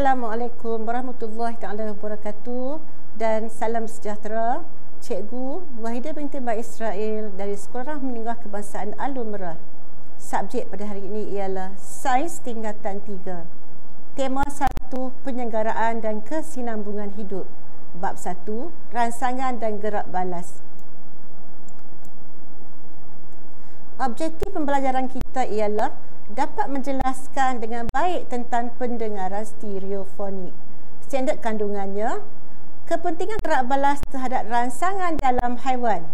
Assalamualaikum warahmatullahi taala wabarakatuh dan salam sejahtera. Cikgu Wahidah binti Mbak Israel dari Sekolah Menengah Kebangsaan Al-Umrah. Subjek pada hari ini ialah Sains Tingkatan 3. Tema 1, Penyelenggaraan dan Kesinambungan Hidup. Bab 1, Rangsangan dan Gerak balas. Objektif pembelajaran kita ialah dapat menjelaskan dengan baik tentang pendengaran stereofonik. Standard kandungannya, kepentingan gerak balas terhadap rangsangan dalam haiwan.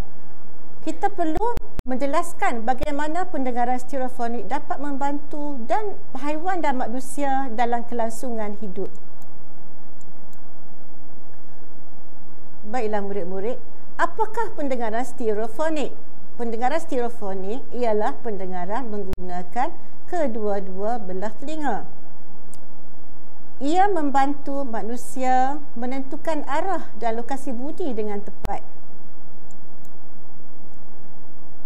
Kita perlu menjelaskan bagaimana pendengaran stereofonik dapat membantu dan haiwan dan manusia dalam kelangsungan hidup. Baiklah murid-murid, apakah pendengaran stereofonik? Pendengaran stereofonik ialah pendengaran menggunakan kedua-dua belah telinga. Ia membantu manusia menentukan arah dan lokasi bunyi dengan tepat.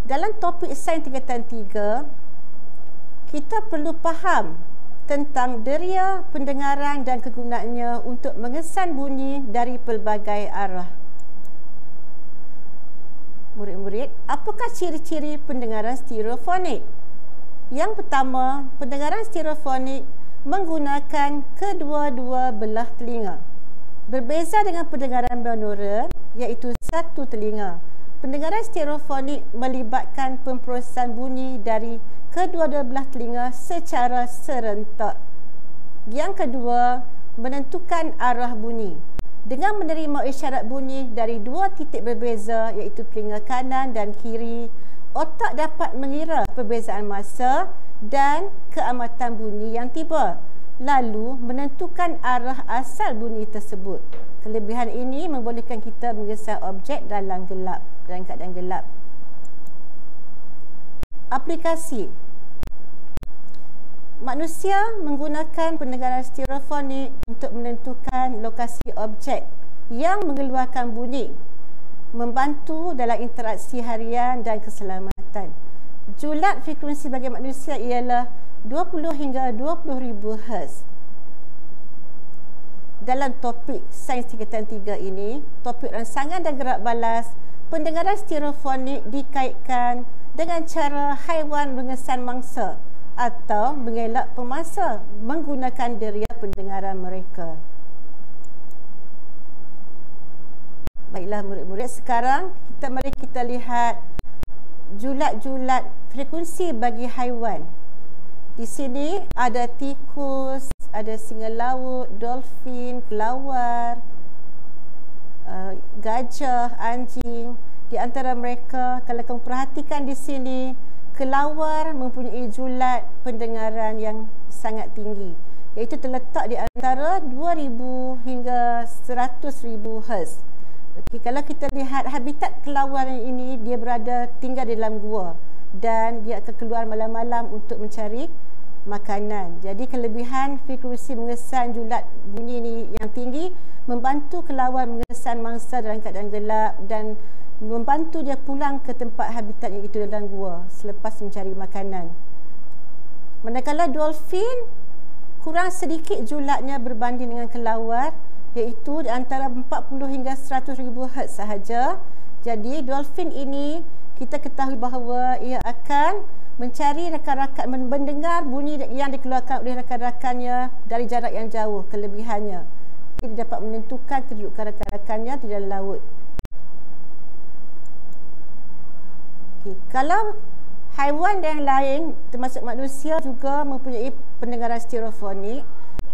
Dalam topik sains tingkatan 3, kita perlu faham tentang deria pendengaran dan kegunaannya untuk mengesan bunyi dari pelbagai arah. Murid-murid, apakah ciri-ciri pendengaran stereofonik? Yang pertama, pendengaran stereofonik menggunakan kedua-dua belah telinga. Berbeza dengan pendengaran binaural, iaitu satu telinga. Pendengaran stereofonik melibatkan pemprosesan bunyi dari kedua-dua belah telinga secara serentak. Yang kedua, menentukan arah bunyi. Dengan menerima isyarat bunyi dari dua titik berbeza, iaitu telinga kanan dan kiri, otak dapat mengira perbezaan masa dan keamatan bunyi yang tiba, lalu menentukan arah asal bunyi tersebut. Kelebihan ini membolehkan kita mengesan objek dalam keadaan gelap. Aplikasi. Manusia menggunakan pendengaran stereofonik untuk menentukan lokasi objek yang mengeluarkan bunyi, membantu dalam interaksi harian dan keselamatan. Julat frekuensi bagi manusia ialah 20 hingga 20,000 Hz. Dalam topik sains tingkatan 3 ini, topik rangsangan dan gerak balas, pendengaran stereofonik dikaitkan dengan cara haiwan mengesan mangsa atau mengelak pemangsa menggunakan deria pendengaran mereka. Baiklah murid-murid, sekarang mari kita lihat julat-julat frekuensi bagi haiwan. Di sini ada tikus, ada singa laut, dolphin, kelawar, gajah, anjing. Di antara mereka, kalau kamu perhatikan di sini, kelawar mempunyai julat pendengaran yang sangat tinggi, iaitu terletak di antara 2000 hingga 100,000 Hz. Okey, kalau kita lihat habitat kelawar ini, dia tinggal di dalam gua dan dia akan keluar malam-malam untuk mencari makanan. Jadi kelebihan frekuensi mengesan julat bunyi ini yang tinggi membantu kelawar mengesan mangsa dalam keadaan gelap dan membantu dia pulang ke tempat habitatnya itu dalam gua selepas mencari makanan. Manakala dolphin kurang sedikit julatnya berbanding dengan kelawar, iaitu di antara 40 hingga 100,000 Hz sahaja. Jadi dolphin ini kita ketahui bahawa ia akan mencari rakan-rakan, mendengar bunyi yang dikeluarkan oleh rakan-rakannya dari jarak yang jauh. Kelebihannya, dia dapat menentukan kedudukan rakan-rakannya di dalam laut. Okay. Kalau haiwan yang lain termasuk manusia juga mempunyai pendengaran stereofonik.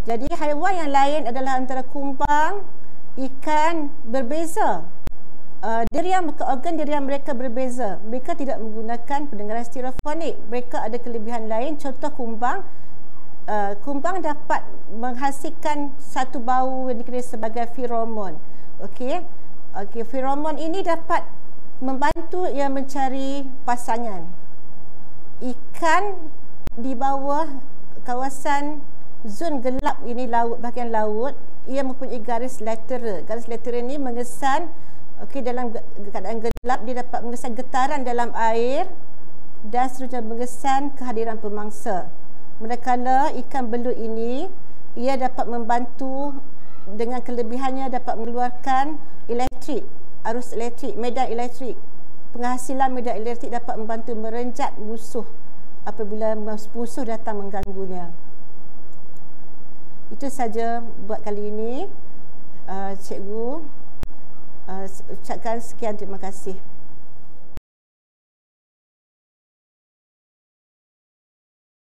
Jadi haiwan yang lain adalah antara kumbang, ikan berbeza. Organ diriam mereka berbeza. Mereka tidak menggunakan pendengaran stereofonik. Mereka ada kelebihan lain. Contoh kumbang. Kumbang dapat menghasilkan satu bau yang dikenali sebagai feromon. Okey. Feromon ini dapat membantu ia mencari pasangan. Ikan di bawah kawasan zon gelap ini, bahagian laut, ia mempunyai garis lateral. Garis lateral ini mengesan, dalam keadaan gelap dia dapat mengesan getaran dalam air dan seterusnya mengesan kehadiran pemangsa. Manakala ikan belut ini ia dapat membantu dengan kelebihannya dapat mengeluarkan arus elektrik, medan elektrik. Penghasilan medan elektrik dapat membantu merenjat musuh apabila musuh datang mengganggunya. Itu saja buat kali ini. Cikgu ucapkan sekian, terima kasih.